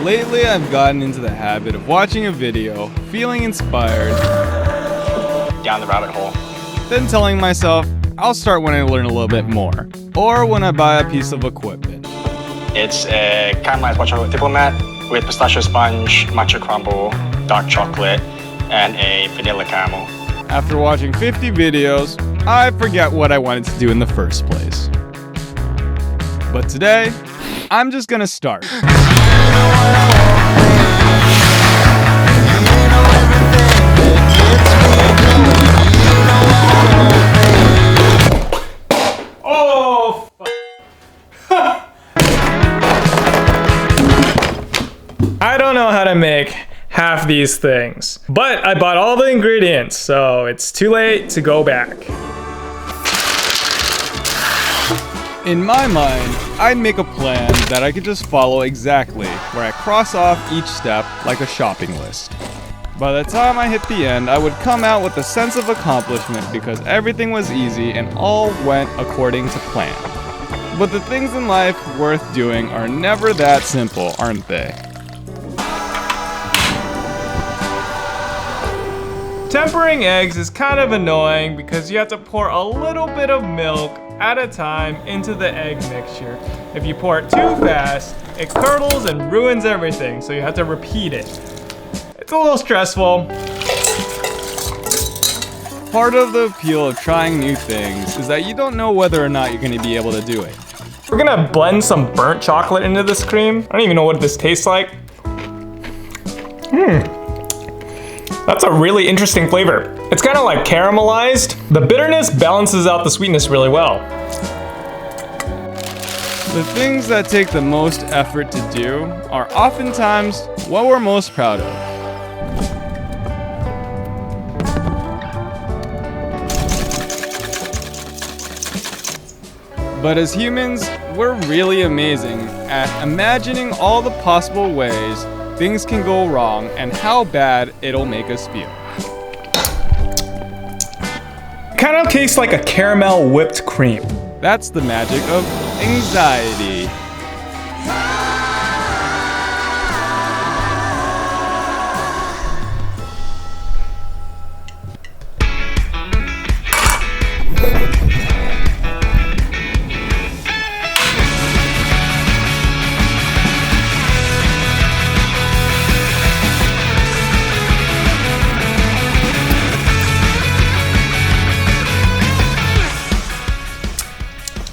Lately, I've gotten into the habit of watching a video, feeling inspired, down the rabbit hole, then telling myself, I'll start when I learn a little bit more, or when I buy a piece of equipment. It's a caramelized white chocolate Diplomat with pistachio sponge, matcha crumble, dark chocolate, and a vanilla caramel. After watching 50 videos, I forget what I wanted to do in the first place. But today, I'm just gonna start. Oh, I don't know how to make half these things, but I bought all the ingredients, so it's too late to go back. In my mind, I'd make a plan that I could just follow exactly, where I cross off each step like a shopping list. By the time I hit the end, I would come out with a sense of accomplishment because everything was easy and all went according to plan. But the things in life worth doing are never that simple, aren't they? Tempering eggs is kind of annoying because you have to pour a little bit of milk at a time into the egg mixture. If you pour it too fast, it curdles and ruins everything, so you have to repeat it. It's a little stressful. Part of the appeal of trying new things is that you don't know whether or not you're going to be able to do it. We're gonna blend some burnt chocolate into this cream. I don't even know what this tastes like. That's a really interesting flavor. It's kind of like caramelized. The bitterness balances out the sweetness really well. The things that take the most effort to do are oftentimes what we're most proud of. But as humans, we're really amazing at imagining all the possible ways things can go wrong and how bad it'll make us feel. Kind of tastes like a caramel whipped cream. That's the magic of anxiety.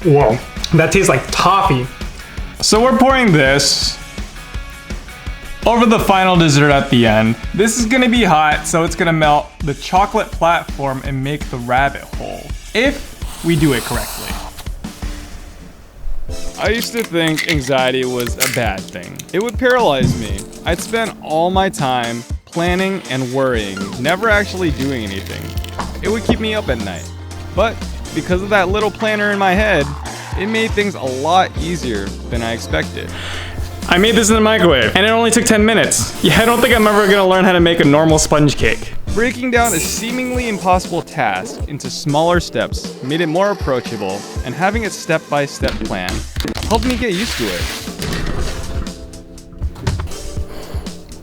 Whoa, that tastes like toffee. So we're pouring this over the final dessert at the end. This is gonna be hot, so it's gonna melt the chocolate platform and make the rabbit hole, if we do it correctly. I used to think anxiety was a bad thing. It would paralyze me. I'd spend all my time planning and worrying, never actually doing anything. It would keep me up at night. But because of that little planner in my head, it made things a lot easier than I expected. I made this in the microwave, and it only took 10 minutes. Yeah, I don't think I'm ever gonna learn how to make a normal sponge cake. Breaking down a seemingly impossible task into smaller steps made it more approachable, and having a step-by-step plan helped me get used to it.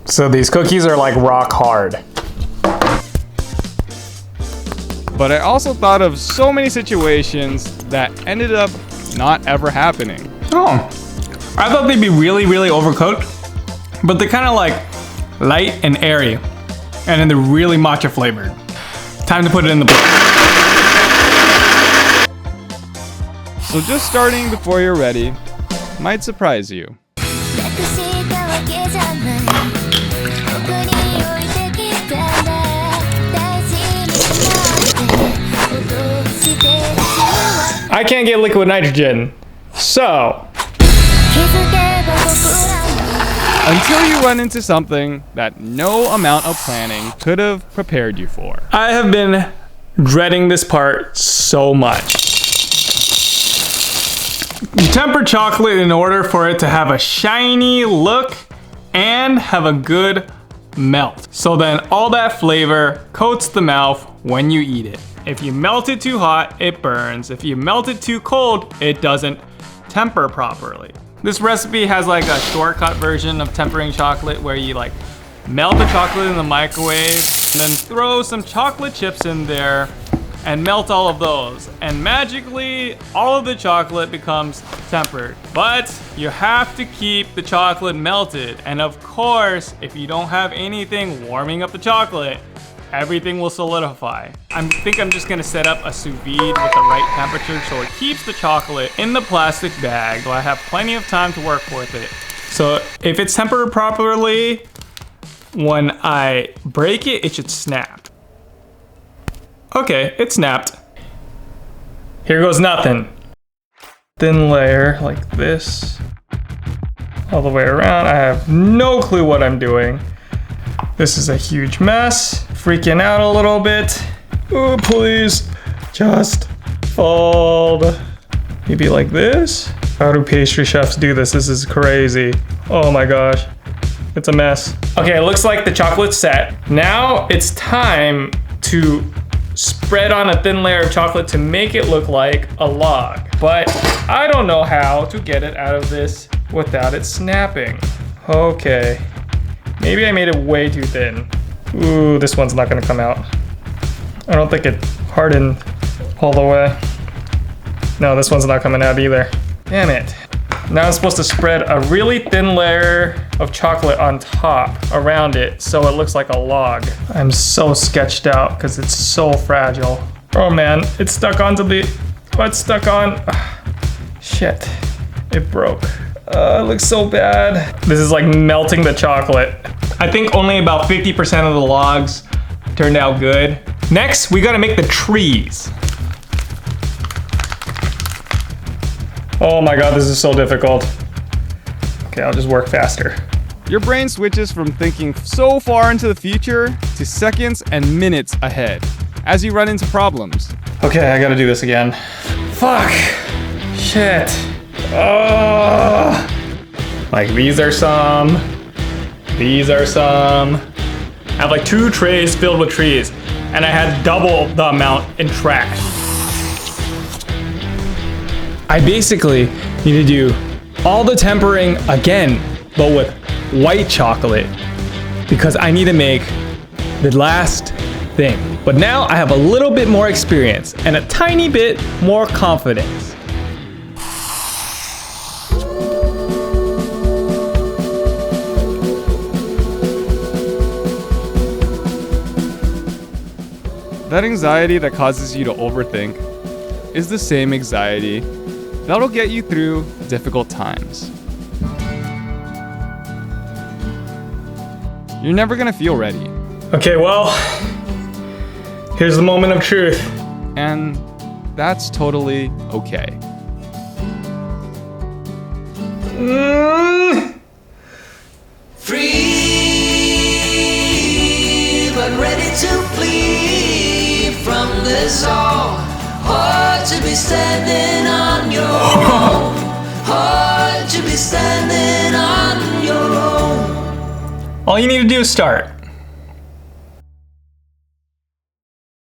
So these cookies are like rock hard. But I also thought of so many situations that ended up not ever happening. Oh, I thought they'd be really, really overcooked, but they're kind of like light and airy, and then they're really matcha flavored. Time to put it in the bowl. So just starting before you're ready might surprise you. I can't get liquid nitrogen, so until you run into something that no amount of planning could have prepared you for. I have been dreading this part so much. You temper chocolate in order for it to have a shiny look and have a good melt. So then all that flavor coats the mouth when you eat it. If you melt it too hot, it burns. If you melt it too cold, it doesn't temper properly. This recipe has like a shortcut version of tempering chocolate where you like melt the chocolate in the microwave and then throw some chocolate chips in there and melt all of those. And magically, all of the chocolate becomes tempered. But you have to keep the chocolate melted. And of course, if you don't have anything warming up the chocolate, everything will solidify. I think I'm just gonna set up a sous vide with the right temperature so it keeps the chocolate in the plastic bag, so I have plenty of time to work with it. So if it's tempered properly, when I break it, it should snap. Okay, it snapped. Here goes nothing. Thin layer like this, all the way around. I have no clue what I'm doing. This is a huge mess. Freaking out a little bit. Oh, please, just fold. Maybe like this? How do pastry chefs do this? This is crazy. Oh my gosh, it's a mess. Okay, it looks like the chocolate's set. Now it's time to spread on a thin layer of chocolate to make it look like a log. But I don't know how to get it out of this without it snapping. Okay, maybe I made it way too thin. Ooh, this one's not gonna come out. I don't think it hardened all the way. No, this one's not coming out either. Damn it. Now I'm supposed to spread a really thin layer of chocolate on top around it so it looks like a log. I'm so sketched out because it's so fragile. Oh man, it's stuck onto the, what's stuck on? Shit, it broke. It looks so bad. This is like melting the chocolate. I think only about 50% of the logs turned out good. Next, we gotta make the trees. Oh my god, this is so difficult. Okay, I'll just work faster. Your brain switches from thinking so far into the future to seconds and minutes ahead as you run into problems. Okay, I gotta do this again. Fuck. Shit. Like these are some. These are some. I have like 2 trays filled with trees and I had double the amount in trash. I basically need to do all the tempering again, but with white chocolate because I need to make the last thing. But now I have a little bit more experience and a tiny bit more confidence. That anxiety that causes you to overthink is the same anxiety that'll get you through difficult times. You're never gonna feel ready. Okay, well, here's the moment of truth. And that's totally okay. Free, but ready to flee from this all. Hard to be standing on your own. Hard to be standing on your own. All you need to do is start.